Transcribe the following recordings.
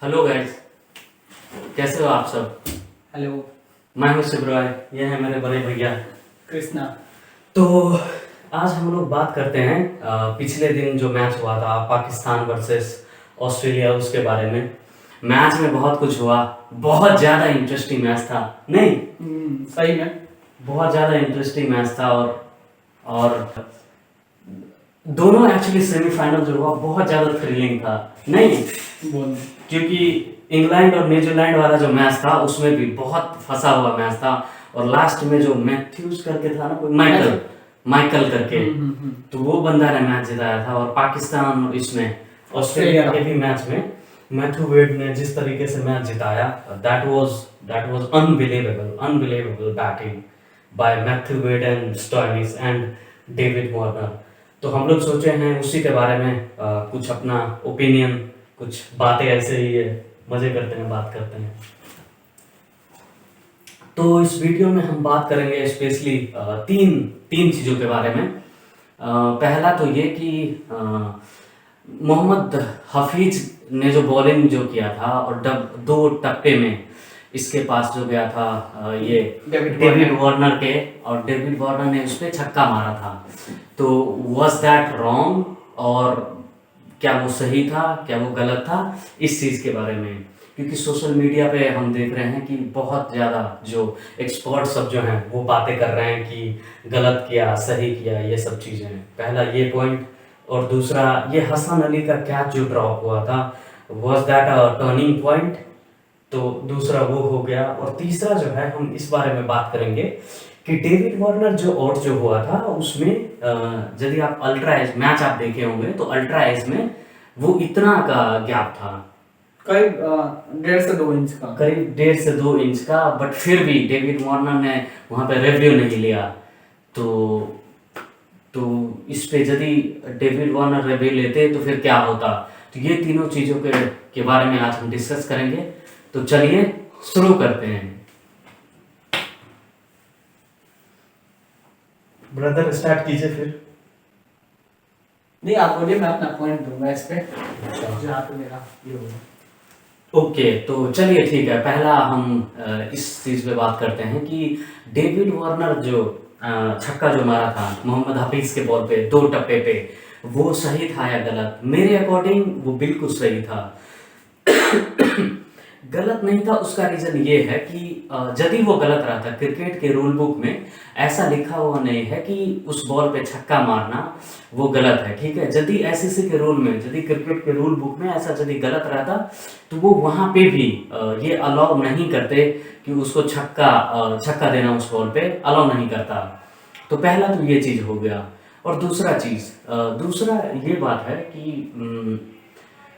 Hello guys, कैसे हो आप सब। हेलो। मैं हूं शिव रॉय, ये है मेरे बड़े भैया। कृष्णा। तो आज हम लोग बात करते हैं पिछले दिन जो मैच हुआ था पाकिस्तान वर्सेस ऑस्ट्रेलिया, उसके बारे में। मैच में बहुत कुछ हुआ, बहुत ज़्यादा इंटरेस्टिंग मैच था। नहीं, सही में। बहुत ज़्यादा इंटरेस्टिंग मैच था। और दोनों एक्चुअली सेमीफाइनल जो हुआ बहुत ज़्यादा थ्रिलिंग था। नहीं, बोल। क्योंकि इंग्लैंड और न्यूजीलैंड वाला जो मैच था उसमें भी बहुत फंसा हुआ मैच था। और लास्ट में जो मैथ्यूज करके था ना, कोई माइकल माइकल करके, तो वो बंदा ने मैच जिताया था। और पाकिस्तान और इसमें ऑस्ट्रेलिया के भी मैच में मैथ्यू वेड ने जिस तरीके से मैच जिताया, that was unbelievable batting by Matthew Wade and Stoinis and David Warner. तो हम लोग सोचे हैं उसी के बारे में कुछ अपना ओपिनियन, कुछ बातें ऐसे ही है, मजे करते हैं, बात करते हैं। तो इस वीडियो में हम बात करेंगे स्पेशली तीन तीन चीज़ों के बारे में। पहला तो ये कि मोहम्मद हफीज ने जो बॉलिंग जो किया था और दो टप्पे में इसके पास जो गया था ये डेविड वार्नर के, और डेविड वार्नर ने उस पर छक्का मारा था। तो वाज दैट रॉन्ग, और क्या वो सही था, क्या वो गलत था, इस चीज़ के बारे में। क्योंकि सोशल मीडिया पे हम देख रहे हैं कि बहुत ज़्यादा जो एक्सपर्ट सब जो हैं वो बातें कर रहे हैं कि गलत किया, सही किया, ये सब चीज़ें हैं। पहला ये पॉइंट। और दूसरा, ये हसन अली का कैच जो ड्रॉप हुआ था, was that a turning point. तो दूसरा वो हो गया। और तीसरा जो है, हम इस बारे में बात करेंगे कि डेविड वार्नर जो आउट जो हुआ था उसमें, यदि आप अल्ट्रा एज मैच आप देखे होंगे तो अल्ट्रा एज में वो इतना का गैप था, करीब 1.5 से 2 इंच का, करीब 1.5 से 2 इंच का। बट फिर भी डेविड वार्नर ने वहाँ पे रिव्यू नहीं लिया। तो तो इस पे यदि डेविड वार्नर रिव्यू लेते तो फिर क्या होता। तो ये तीनों चीज़ों के बारे में आज हम डिस्कस करेंगे। तो चलिए शुरू करते हैं। ब्रदर स्टार्ट कीजिए फिर। नहीं, आप बोलिए, मैं अपना पॉइंट दूंगा इस पे जहाँ पे मेरा ये होगा। ओके, तो चलिए ठीक है। पहला हम इस चीज़ पे बात करते हैं कि डेविड वार्नर जो छक्का जो मारा था मोहम्मद हफीज के बॉल पे 2 टप्पे पे, वो सही था या गलत। मेरे अकॉर्डिंग वो बिल्कुल सही था। गलत नहीं था, उसका रीज़न ये है कि यदि वो गलत रहा था, क्रिकेट के रूल बुक में ऐसा लिखा हुआ नहीं है कि उस बॉल पे छक्का मारना वो गलत है। ठीक है, यदि आईसीसी के रूल में, यदि क्रिकेट के रूल बुक में ऐसा यदि गलत रहता तो वो वहाँ पे भी ये अलाउ नहीं करते कि उसको छक्का देना उस बॉल पे अलाउ नहीं करता। तो पहला तो ये चीज़ हो गया। और दूसरा ये बात है कि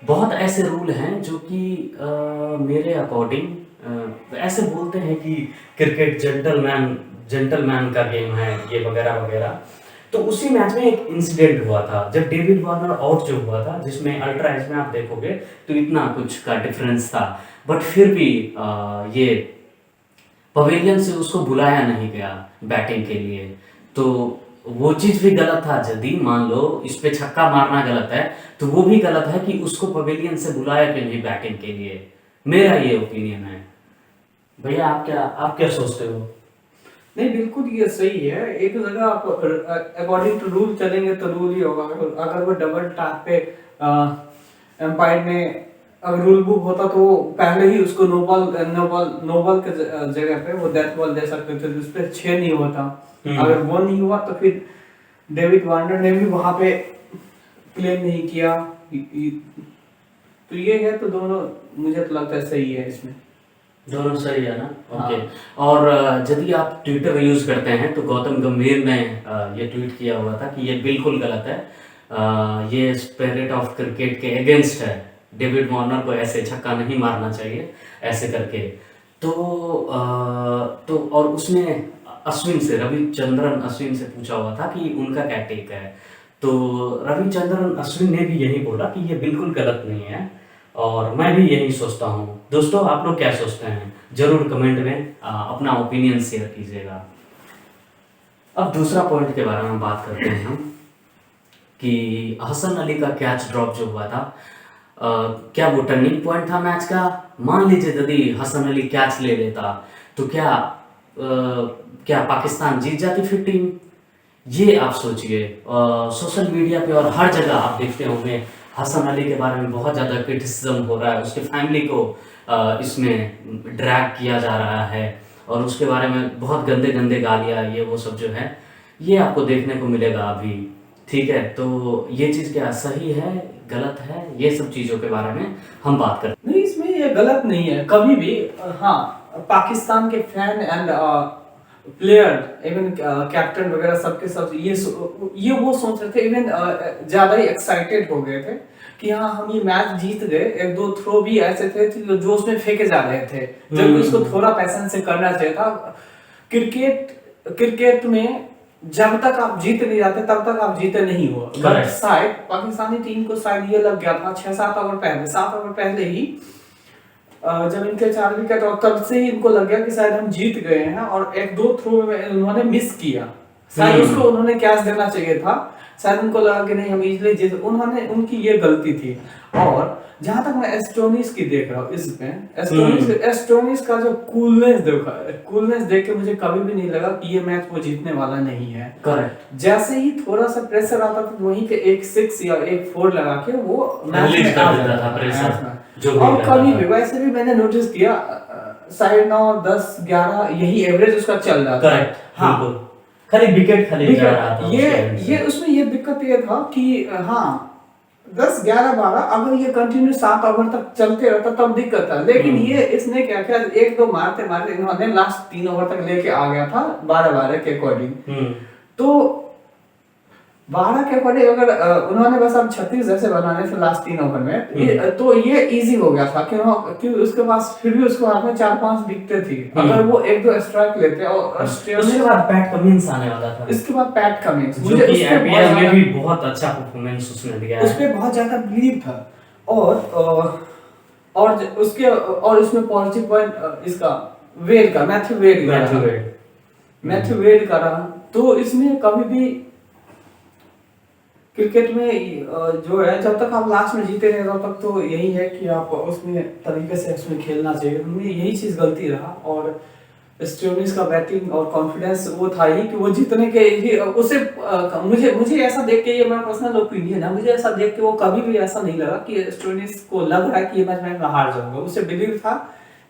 बहुत ऐसे रूल हैं जो कि मेरे अकॉर्डिंग ऐसे बोलते हैं कि क्रिकेट जेंटलमैन का गेम है, ये वगैरह वगैरह। तो उसी मैच में एक इंसिडेंट हुआ था जब डेविड वार्नर आउट जो हुआ था, जिसमें अल्ट्रा एज में आप देखोगे तो इतना कुछ का डिफरेंस था। बट फिर भी ये पवेलियन से उसको बुलाया नहीं गया बैटिंग के लिए। तो वो चीज़ भी गलत था। यदि मान लो इस पे छक्का मारना गलत है तो वो भी गलत है कि उसको पवेलियन से बुलाया क्यों नहीं बैटिंग के लिए। मेरा ये ओपिनियन है। भैया आप क्या सोचते हो। नहीं, बिल्कुल ये सही है। एक जगह आप अकॉर्डिंग टू रूल चलेंगे तो रूल ही होगा। अगर वो डबल टैप पे एम्पायर ने अगर रूल बुक होता तो वो पहले ही उसको नो बॉल के जगह पे वो डेथ बॉल दे सकते थे, जिस पे 6 नहीं होता। अगर वो नहीं हुआ तो फिर डेविड वार्नर ने भी वहां पे क्लेम नहीं किया। तो ये है, तो दोनों मुझे तो लगता है सही है इसमें। दोनों सही है ना। ओके। हाँ। और यदि आप ट्विटर यूज करते हैं तो गौतम गंभीर ने ये ट्वीट किया हुआ था कि ये बिल्कुल गलत है। ये स्पिरिट ऑफ क्रिकेट के अगेंस्ट है। डेविड वार्नर को ऐसे छक्का नहीं मारना चाहिए ऐसे करके। तो और उसने रविचंद्रन अश्विन से पूछा हुआ था कि उनका क्या टेक है। तो रविचंद्रन अश्विन ने भी यही बोला कि ये बिल्कुल गलत नहीं है। और मैं भी यही सोचता हूँ। दोस्तों, आप लोग क्या सोचते हैं जरूर कमेंट में अपना ओपिनियन शेयर कीजिएगा। अब दूसरा पॉइंट के बारे में बात करते हैं हम कि हसन अली का कैच ड्रॉप जो हुआ था, क्या वो टर्निंग पॉइंट था मैच का? मान लीजिए यदि हसन अली कैच ले लेता तो क्या पाकिस्तान जीत जाती फिर टीम? ये आप सोचिए। सोशल मीडिया पे और हर जगह आप देखते होंगे हसन अली के बारे में बहुत ज़्यादा क्रिटिसिज्म हो रहा है, उसके फैमिली को इसमें ड्रैग किया जा रहा है और उसके बारे में बहुत गंदे गंदे गालियाँ ये वो सब जो है ये आपको देखने को मिलेगा अभी। ठीक है, तो ये चीज़ क्या सही है गलत है, ये सब चीज़ों के बारे में हम बात करते नहीं, इसमें ये गलत नहीं है कभी भी। हाँ, पाकिस्तान के fan and player even captain वगैरह सबके सब ये वो सोच रहे थे, इवन ज्यादा ही एक्साइटेड हो गए थे कि हाँ हम ये मैच जीत गए। एक दो थ्रो भी ऐसे थे जो उसमें फेंके जा रहे थे, जबकि उसको थोड़ा पैशन से करना चाहिए था। क्रिकेट में जब तक आप जीत नहीं जाते तब तक आप जीते नहीं हो। बट शायद पाकिस्तानी टीम को शायद ये लग गया था 6-7 ओवर पहले, 7 ओवर पहले ही जब इनके 4 विकेट और तब से ही इनको लग गया कि शायद हम जीत गए हैं। और एक दो थ्रो में उन्होंने मिस किया, शायद उसको उन्होंने कैच देना चाहिए था। शायद उनको लगा कि नहीं हम इजीली जीत, उनकी ये गलती थी। और जहां तक मैं एस्टोनिस की देख रहा हूँ इसमें एस्टोनिस का जो कूलनेस देख के मुझे कभी भी नहीं लगा कि ये मैच वो जीतने वाला नहीं है। करेक्ट। जैसे ही थोड़ा सा प्रेशर आता था वहीं पे एक 6 या एक 4 लगा के वो मैच में आ जाता था प्रेशर। और कभी भी वैसे भी मैंने नोटिस किया 9.5 10 11 यही एवरेज उसका चल रहा था। करेक्ट। हाँ, खाली विकेट खाली जा रहा था। ये उसमें ये दिक्कत ये था कि हाँ 10 11 12 अगर ये कंटिन्यू 7 ओवर तक चलते रहता तब दिक्कत था। लेकिन ये इसने क्या किया, एक दो मारते मारते इन्होंने लास्ट 3 ओवर तक लेके आ गया था 12 के अकॉर्डिंग। तो 12 के अकॉर्डिंग अगर उन्होंने बस अब 36 जैसे बनाने थे लास्ट 3 ओवर में तो ये इजी हो गया था कि उसके पास फिर भी उसके हाथ में 4-5 विकेटें थी। अगर वो एक दो स्ट्राइक लेते और उसके बाद पैट कमिंस आने वाला था। इसके बाद पैट कमिंस मुझे आईपीएल में भी बहुत अच्छा परफॉर्मेंस उसने दिया है, उस पे बहुत ज्यादा बिलीव था। और उसमें पॉजिटिव पॉइंट इसका मैथ्यू वेड का रहा। तो इसमें कभी भी क्रिकेट में जो है जब तक आप लास्ट में जीते रहे तब तक तो यही है कि आप उसमें तरीके से उसमें खेलना चाहिए। उनमें यही चीज गलती रहा। और स्टोनिस का बैटिंग और कॉन्फिडेंस वो था ही कि वो जीतने के ही उसे मुझे ऐसा देख के, ये मेरा पर्सनल ओपिनियन है, मुझे ऐसा देख के वो कभी भी ऐसा नहीं लगा कि स्टोनिस को लग रहा है कि ये मैच मैं हार जाऊंगा। उसे बिलीव था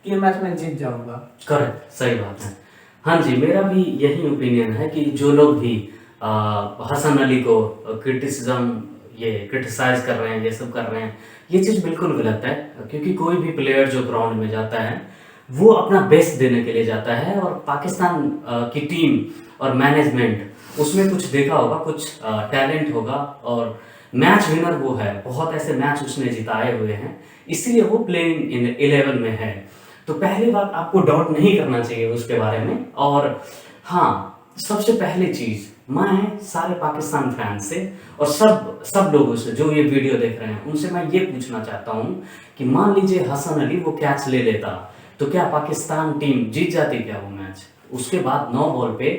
कि ये मैच मैं जीत जाऊंगा। करेक्ट, सही बात है। हाँ जी, मेरा भी यही ओपिनियन है कि जो लोग भी हसन अली को क्रिटिसाइज कर रहे हैं, ये सब कर रहे हैं, ये चीज़ बिल्कुल गलत है। क्योंकि कोई भी प्लेयर जो ग्राउंड में जाता है वो अपना बेस्ट देने के लिए जाता है। और पाकिस्तान की टीम और मैनेजमेंट उसमें कुछ देखा होगा, कुछ टैलेंट होगा और मैच विनर वो है। बहुत ऐसे मैच उसने जिताए हुए हैं, इसीलिए वो प्लेइंग 11 में है। तो पहली बात आपको डाउट नहीं करना चाहिए उसके बारे में। और हाँ, सबसे पहली चीज़ मैं सारे पाकिस्तान फैन से और सब लोगों से जो ये वीडियो देख रहे हैं उनसे मैं ये पूछना चाहता हूँ कि मान लीजिए हसन अली वो कैच ले लेता तो क्या पाकिस्तान टीम जीत जाती क्या वो मैच? उसके बाद 9 बॉल पे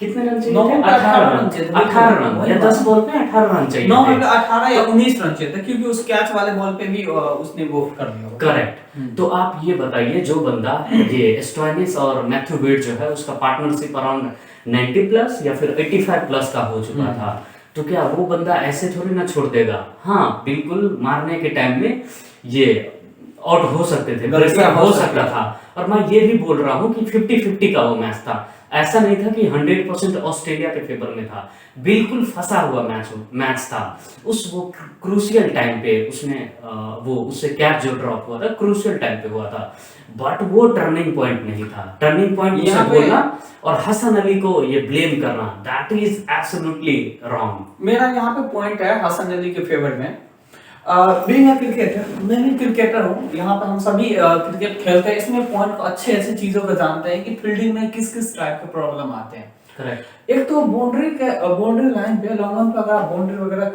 कितने रन चाहिए थे? 18 रन या 10 बॉल पे 18 रन चाहिए 18 या 19 रन चाहिए थे, क्योंकि उस कैच वाले बॉल पे भी उसने वो कर दिया। करेक्ट। तो आप ये बताइए, जो बंदा ये स्टोइनिस और मैथ्यू वेड जो है उसका पार्टनरशिप अराउंड 90+ या फिर 85+ का हो चुका था, तो क्या वो बंदा ऐसे थोड़ी ना छोड़ देगा? हाँ बिल्कुल, मारने के टाइम में ये आउट हो सकते थे, हो सकता था। और मैं ये भी बोल रहा हूँ कि 50-50 का वो मैच था। ऐसा नहीं था कि 100% ऑस्ट्रेलिया के फेवर में था, बिल्कुल फंसा हुआ मैच था। उस वो क्रूशियल टाइम पे उससे कैच जो ड्रॉप हुआ था क्रूशियल टाइम पे हुआ था। बट वो टर्निंग पॉइंट नहीं था। टर्निंग पॉइंट उसे बोलना और हसन अली को ये ब्लेम करना, दैट इज एब्सोल्युटली रॉन्ग। मेरा यहाँ पे पॉइंट है हसन अली के फेवर में। मैं भी क्रिकेटर हूँ, यहाँ पे हम सभी क्रिकेट खेलते हैं। इसमें पॉइंट अच्छे चीजों को जानते हैं कि फील्डिंग में किस किस टाइप के प्रॉब्लम आते हैं। करेक्ट। एक तो बाउंड्री लाइन पे लॉन्ग पे अगर आप बाउंड्री वगैरह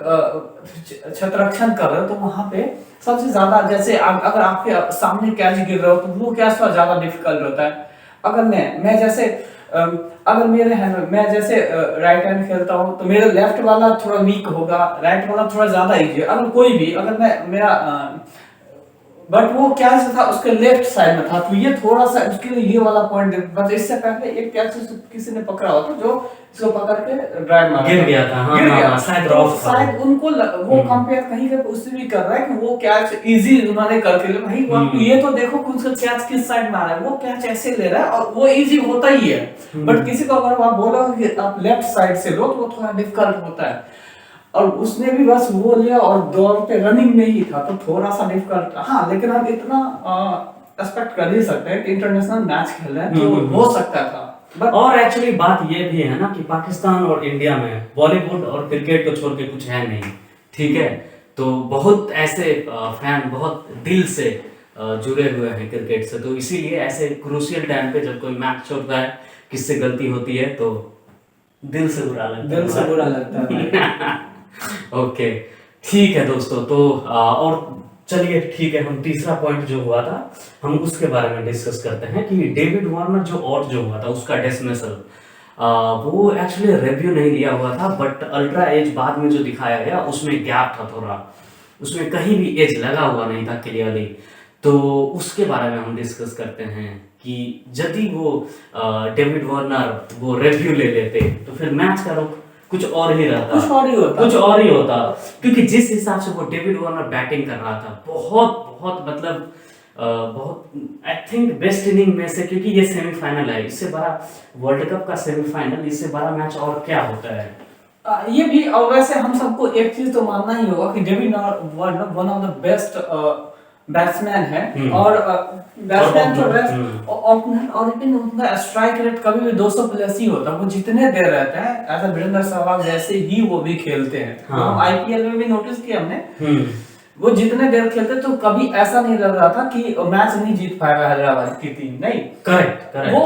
छत्ररक्षण कर रहे हो तो वहां पे सबसे ज्यादा, जैसे अगर आपके सामने कैच गिर रहा हो तो वो कैच थोड़ा ज्यादा डिफिकल्ट होता है। अगर मैं जैसे अगर मेरे हैंड में मैं जैसे राइट हैंड खेलता हूँ तो मेरा लेफ्ट वाला थोड़ा वीक होगा, राइट वाला थोड़ा ज्यादा इजी है। अगर कोई भी अगर मैं मेरा बट वो क्या था उसके लेफ्ट साइड में था, तो ये थोड़ा सा उसके लिए ये वाला पॉइंट बट इससे पहले एक कैच किसी ने पकड़ा होता जो इसको पकड़ के ड्राइव मारा गिर था। गया था, हाँ गिर हाँ गया हाँ, शायद तो रॉफ था शायद उनको वो कंपेयर कहीं पे उससे भी कर रहा है कि वो कैच इजी उन्होंने करके ले भाई, वो ये तो देखो कि उसका कैच किस साइड में आ रहा है, वो कैच ऐसे ले रहा है और वो इजी होता ही है। बट किसी को अगर आप बोलोगे कि आप लेफ्ट साइड से लो तो वो थोड़ा डिफिकल्ट होता है, और उसने भी बस वो लिया और दौड़ पे रनिंग में ही था तो थोड़ा सा डिफिकल्ट था। हाँ लेकिन हम इतना एक्सपेक्ट कर ही सकते हैं कि इंटरनेशनल मैच खेल रहे हैं तो हो सकता था। बट और एक्चुअली बात ये भी है ना कि पाकिस्तान और इंडिया में बॉलीवुड और क्रिकेट को छोड़ के कुछ है नहीं, ठीक है। तो बहुत ऐसे फैन बहुत दिल से जुड़े हुए हैं क्रिकेट से, तो इसीलिए ऐसे क्रूशियल टाइम पे जब कोई मैच होता है, किससे गलती होती है तो दिल से बुरा लगता है। दिल से बुरा लगता है। ओके, ठीक है दोस्तों। तो और चलिए ठीक है, हम तीसरा पॉइंट जो हुआ था हम उसके बारे में डिस्कस करते हैं कि डेविड वार्नर जो आउट जो हुआ था उसका डिसमिसल, वो एक्चुअली रिव्यू नहीं लिया हुआ था, बट अल्ट्रा एज बाद में जो दिखाया गया उसमें गैप था थोड़ा, उसमें कहीं भी एज लगा हुआ नहीं था क्लियरली। तो उसके बारे में हम डिस्कस करते हैं कि यदि वो डेविड वार्नर वो रिव्यू ले लेते तो फिर मैच का रुख कुछ और ही रहता, कुछ और ही होता, कुछ और ही होता। क्योंकि जिस हिसाब से वो डेविड वार्नर बैटिंग कर रहा था, बहुत बहुत मतलब बहुत आई थिंक बेस्ट इनिंग में से, क्योंकि ये सेमीफाइनल है, इससे बड़ा वर्ल्ड कप का सेमीफाइनल, इससे बड़ा मैच और क्या होता है। ये भी और वैसे हम सबको एक चीज तो मानना ही होगा कि David Warner one of the best batsman है, और बैट्समैन तो बेस्ट ओपनर, और लेकिन उनका स्ट्राइक रेट कभी भी 200 प्लस ही होता है। वो जितने देर रहते हैं ऐसा वीरेंद्र सहवाग जैसे ही वो भी खेलते हैं, हाँ। हम आईपीएल में भी नोटिस किया हमने, वो जितने देर खेलते तो कभी ऐसा नहीं लग रहा था कि मैच नहीं जीत पाएगा हैदराबाद की टीम, नहीं। Correct correct. वो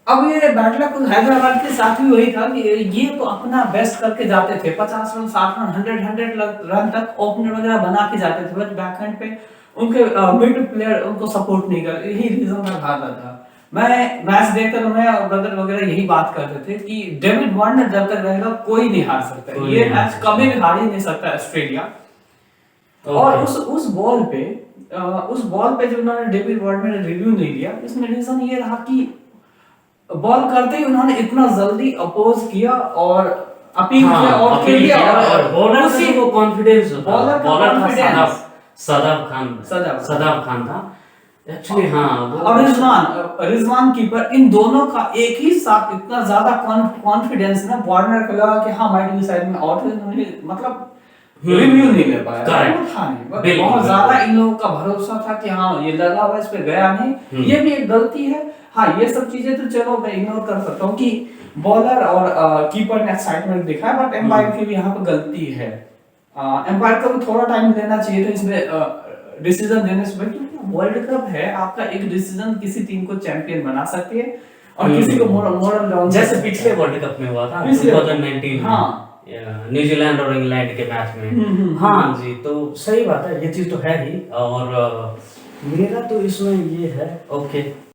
अब ये बैटला कुछ हैदराबाद के साथ भी वही था कि ये तो अपना बेस्ट करके जाते थे, 50 रन 60 रन 100 रन तक ओपनर वगैरह बना के जाते थे, बट बैकहैंड पे उनके मिड प्लेयर उनको सपोर्ट नहीं कर, यही रीजन मैं हारता था। मैं मैच देखकर मैं और ब्रदर वगैरह यही बात करते थे कि डेविड वार्नर जब तक रहेगा कोई नहीं हार सकता, ये मैच कभी भी हार ही नहीं सकता ऑस्ट्रेलिया। और उस बॉल पे जो उन्होंने डेविड वार्नर ने रिव्यू नहीं लिया, इसमें रीजन ये रहा कि बॉल करते ही उन्होंने इतना जल्दी अपोज किया और अपील किया और खेल दिया, और बॉलर से वो कॉन्फिडेंस बॉलर था सदाब खान था एक्चुअली, हाँ। और रिजवान कीपर, इन दोनों का एक ही साथ इतना ज्यादा कॉन्फिडेंस ना वार्नर को लगा कि हाँ माइट बी साइड में आउट है, मतलब रिव्यू नहीं ले पाया, वो था नहीं, बहुत ज्यादा इन लोगों का भरोसा था कि हाँ ये लगा हुआ इस पे गया नहीं, ये भी एक गलती है। हाँ ये सब चीजें तो चलो मैं इग्नोर कर सकता हूँ कि बॉलर और कीपर ने एक्साइटमेंट दिखाया, बट एम्पायर की भी यहाँ पे गलती है। एम्पायर को भी थोड़ा टाइम लेना चाहिए था इसमें डिसीजन देने से, वर्ल्ड कप है, आपका एक डिसीजन किसी टीम को चैंपियन बना सकती है और किसी को मोरल डाउन, जैसे पिछले वर्ल्ड कप में हुआ था 2019 में, हाँ न्यूजीलैंड और इंग्लैंड के मैच में। हाँ जी, तो सही बात है, ये चीज तो है ही। और मेरा तो इसमें ये है, ओके।